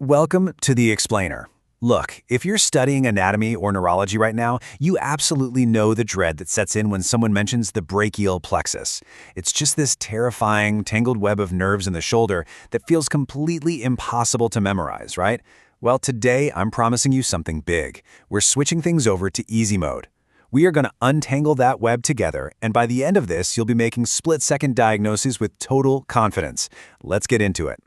Welcome to The Explainer. Look, if you're studying anatomy or neurology right now, you absolutely know the dread that sets in when someone mentions the brachial plexus. It's just this terrifying, tangled web of nerves in the shoulder that feels completely impossible to memorize, right? Well, today I'm promising you something big. We're switching things over to easy mode. We are going to untangle that web together, and by the end of this, you'll be making split-second diagnoses with total confidence. Let's get into it.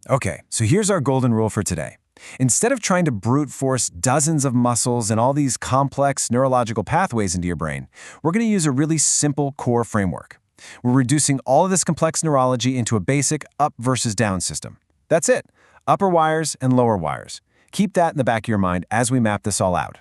Okay, so here's our golden rule for today. Instead of trying to brute force dozens of muscles and all these complex neurological pathways into your brain, we're going to use a really simple core framework. We're reducing all of this complex neurology into a basic up versus down system. That's it. Upper wires and lower wires. Keep that in the back of your mind as we map this all out.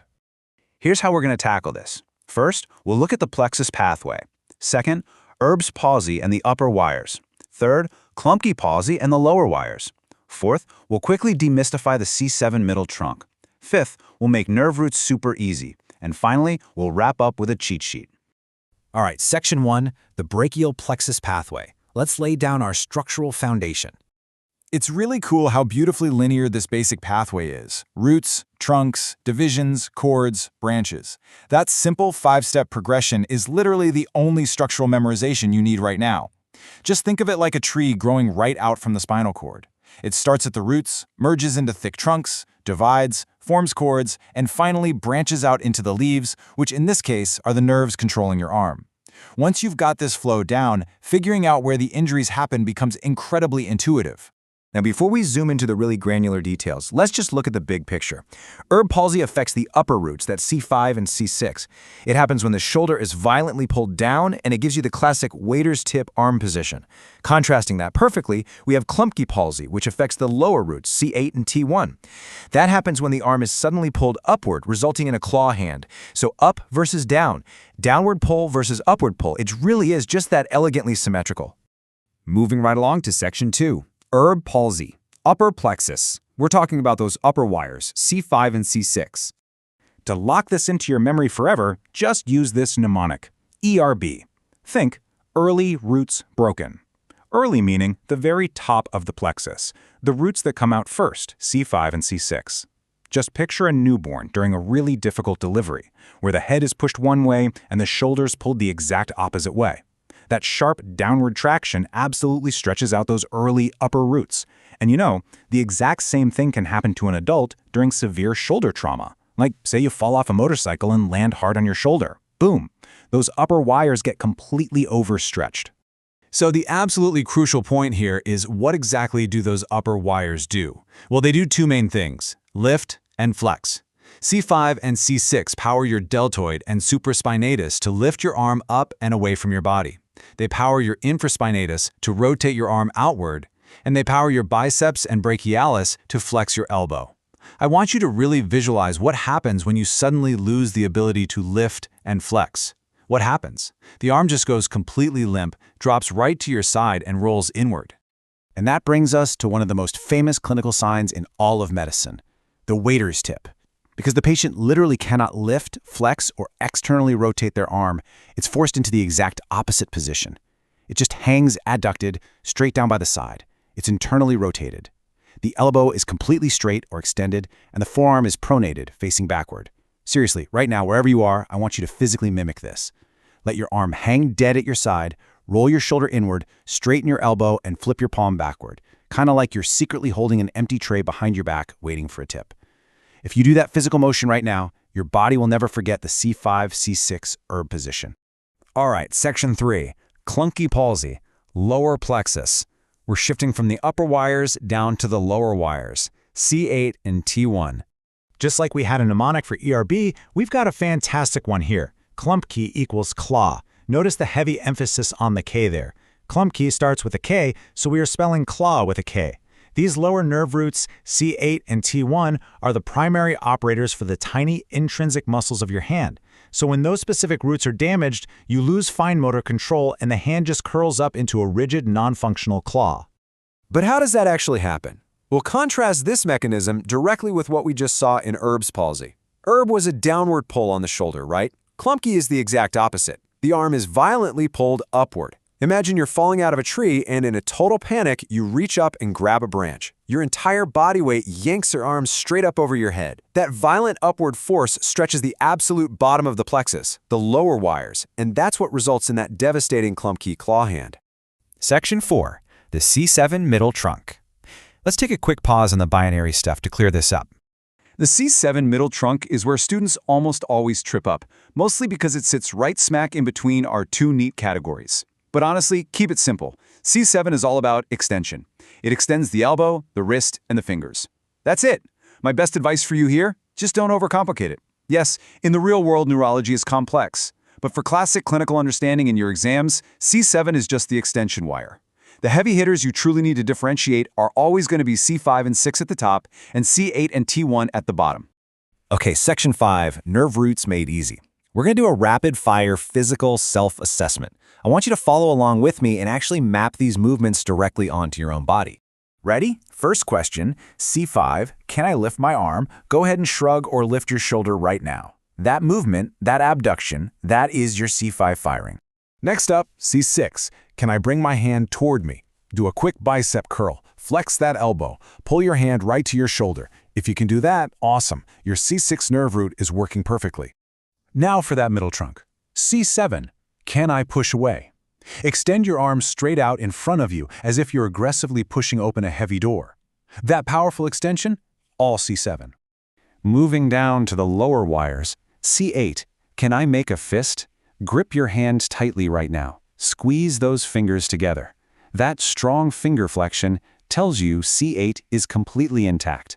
Here's how we're going to tackle this. First, we'll look at the plexus pathway. Second, Erb's palsy and the upper wires. Third, Klumpke palsy and the lower wires. Fourth, we'll quickly demystify the C7 middle trunk. Fifth, we'll make nerve roots super easy. And finally, we'll wrap up with a cheat sheet. All right, Section 1, the brachial plexus pathway. Let's lay down our structural foundation. It's really cool how beautifully linear this basic pathway is. Roots, trunks, divisions, cords, branches. That simple 5-step progression is literally the only structural memorization you need right now. Just think of it like a tree growing right out from the spinal cord. It starts at the roots, merges into thick trunks, divides, forms cords, and finally branches out into the leaves, which in this case are the nerves controlling your arm. Once you've got this flow down, figuring out where the injuries happen becomes incredibly intuitive. Now, before we zoom into the really granular details, let's just look at the big picture. Erb palsy affects the upper roots, that's C5 and C6. It happens when the shoulder is violently pulled down, and it gives you the classic waiter's tip arm position. Contrasting that perfectly, we have Klumpke palsy, which affects the lower roots, C8 and T1. That happens when the arm is suddenly pulled upward, resulting in a claw hand. So up versus down, downward pull versus upward pull. It really is just that elegantly symmetrical. Moving right along to Section 2. Erb palsy, upper plexus. We're talking about those upper wires, C5 and C6. To lock this into your memory forever, just use this mnemonic, ERB. Think, early roots broken. Early meaning the very top of the plexus, the roots that come out first, C5 and C6. Just picture a newborn during a really difficult delivery, where the head is pushed one way and the shoulders pulled the exact opposite way. That sharp downward traction absolutely stretches out those early upper roots. And you know, the exact same thing can happen to an adult during severe shoulder trauma. Like, say you fall off a motorcycle and land hard on your shoulder. Boom! Those upper wires get completely overstretched. So the absolutely crucial point here is, what exactly do those upper wires do? Well, they do two main things, lift and flex. C5 and C6 power your deltoid and supraspinatus to lift your arm up and away from your body. They power your infraspinatus to rotate your arm outward, and they power your biceps and brachialis to flex your elbow. I want you to really visualize what happens when you suddenly lose the ability to lift and flex. What happens? The arm just goes completely limp, drops right to your side, and rolls inward. And that brings us to one of the most famous clinical signs in all of medicine, the waiter's tip. Because the patient literally cannot lift, flex, or externally rotate their arm, it's forced into the exact opposite position. It just hangs adducted, straight down by the side. It's internally rotated. The elbow is completely straight or extended, and the forearm is pronated, facing backward. Seriously, right now, wherever you are, I want you to physically mimic this. Let your arm hang dead at your side, roll your shoulder inward, straighten your elbow, and flip your palm backward, kind of like you're secretly holding an empty tray behind your back, waiting for a tip. If you do that physical motion right now, your body will never forget the C5, C6 Erb position. All right, Section 3, Klumpke palsy, lower plexus. We're shifting from the upper wires down to the lower wires, C8 and T1. Just like we had a mnemonic for ERB, we've got a fantastic one here. Klumpke equals claw. Notice the heavy emphasis on the K there. Klumpke starts with a K, so we are spelling claw with a K. These lower nerve roots, C8 and T1, are the primary operators for the tiny intrinsic muscles of your hand. So when those specific roots are damaged, you lose fine motor control and the hand just curls up into a rigid, non-functional claw. But how does that actually happen? We'll contrast this mechanism directly with what we just saw in Erb's palsy. Erb was a downward pull on the shoulder, right? Klumpke is the exact opposite. The arm is violently pulled upward. Imagine you're falling out of a tree and in a total panic, you reach up and grab a branch. Your entire body weight yanks your arms straight up over your head. That violent upward force stretches the absolute bottom of the plexus, the lower wires, and that's what results in that devastating Klumpke claw hand. Section 4. The C7 middle trunk. Let's take a quick pause on the binary stuff to clear this up. The C7 middle trunk is where students almost always trip up, mostly because it sits right smack in between our two neat categories. But honestly, keep it simple. C7 is all about extension. It extends the elbow, the wrist, and the fingers. That's it. My best advice for you here, just don't overcomplicate it. Yes, in the real world, neurology is complex. But for classic clinical understanding in your exams, C7 is just the extension wire. The heavy hitters you truly need to differentiate are always going to be C5 and 6 at the top, and C8 and T1 at the bottom. Okay, Section 5, Nerve Roots Made Easy. We're going to do a rapid-fire physical self-assessment. I want you to follow along with me and actually map these movements directly onto your own body. Ready? First question, C5, can I lift my arm? Go ahead and shrug or lift your shoulder right now. That movement, that abduction, that is your C5 firing. Next up, C6. Can I bring my hand toward me? Do a quick bicep curl. Flex that elbow. Pull your hand right to your shoulder. If you can do that, awesome. Your C6 nerve root is working perfectly. Now for that middle trunk. C7. Can I push away? Extend your arms straight out in front of you as if you're aggressively pushing open a heavy door. That powerful extension? All C7. Moving down to the lower wires. C8. Can I make a fist? Grip your hand tightly right now. Squeeze those fingers together. That strong finger flexion tells you C8 is completely intact.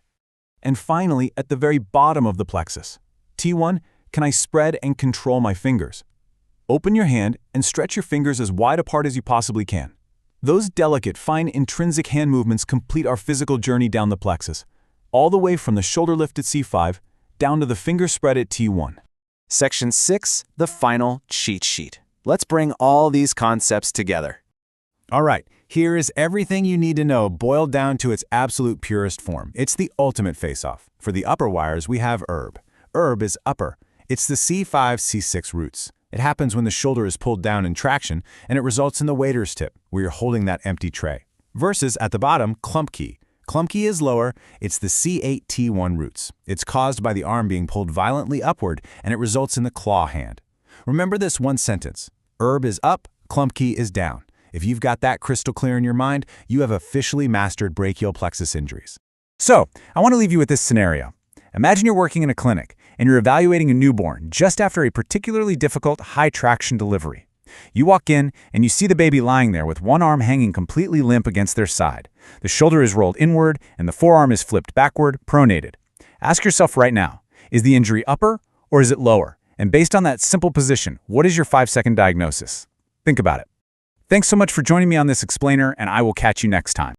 And finally, at the very bottom of the plexus, T1, can I spread and control my fingers? Open your hand and stretch your fingers as wide apart as you possibly can. Those delicate, fine, intrinsic hand movements complete our physical journey down the plexus, all the way from the shoulder lift at C5 down to the finger spread at T1. Section 6, the final cheat sheet. Let's bring all these concepts together. All right, here is everything you need to know boiled down to its absolute purest form. It's the ultimate face-off. For the upper wires, we have ERB. ERB is upper. It's the C5, C6 roots. It happens when the shoulder is pulled down in traction, and it results in the waiter's tip, where you're holding that empty tray. Versus at the bottom, Klumpke. Klumpke is lower. It's the C8, T1 roots. It's caused by the arm being pulled violently upward, and it results in the claw hand. Remember this one sentence. ERB is up, Klumpke is down. If you've got that crystal clear in your mind, you have officially mastered brachial plexus injuries. So, I want to leave you with this scenario. Imagine you're working in a clinic, and you're evaluating a newborn just after a particularly difficult high-traction delivery. You walk in, and you see the baby lying there with one arm hanging completely limp against their side. The shoulder is rolled inward, and the forearm is flipped backward, pronated. Ask yourself right now, is the injury upper or is it lower? And based on that simple position, what is your 5-second diagnosis? Think about it. Thanks so much for joining me on this explainer, and I will catch you next time.